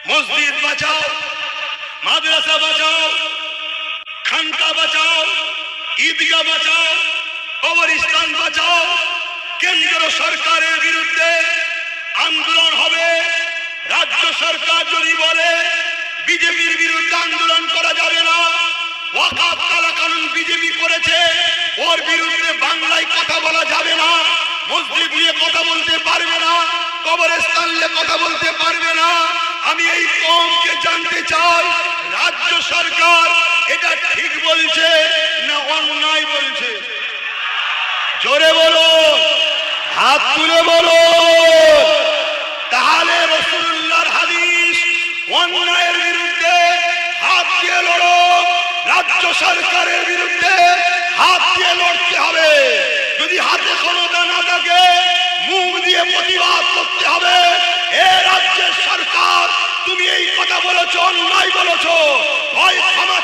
মসজিদ বাঁচাও, মাদ্রাসা বাঁচাও, খানকা বাঁচাও, ঈদগাহ বাঁচাও, কবরস্থান বাঁচাও। কেন্দ্র সরকারের বিরুদ্ধে আন্দোলন হবে। রাজ্য সরকার যদি বলে বিজেপির বিরুদ্ধে আন্দোলন করা যাবে না, ওয়াকাফ কালা কানুন বিজেপি করেছে, ওর বিরুদ্ধে বাংলায় কথা বলা যাবে না, মসজিদ নিয়ে কথা বলতে পারবে না, কবরস্থান নিয়ে কথা বলতে পারবে না। আমি এই কওমকে জানতে চাই, রাজ্য সরকার এটা ঠিক বলছে না অন্যায় বলছে? জোরে বলো, হাত তুলে বলো। তাহলে রাসূলুল্লাহর হাদিস, অন্যায়ের বিরুদ্ধে হাত দিয়ে লড়ো, রাজ্য সরকারের বিরুদ্ধে হাত দিয়ে লড়তে হবে। যদি হাতে ক্ষমতা না থাকে, মুখ দিয়ে প্রতিবাদ করতে হবে। এ রাজ্যের সরকার, তুমি এই কথা বলেছো, অন্যায় বলেছো, হয় ক্ষমা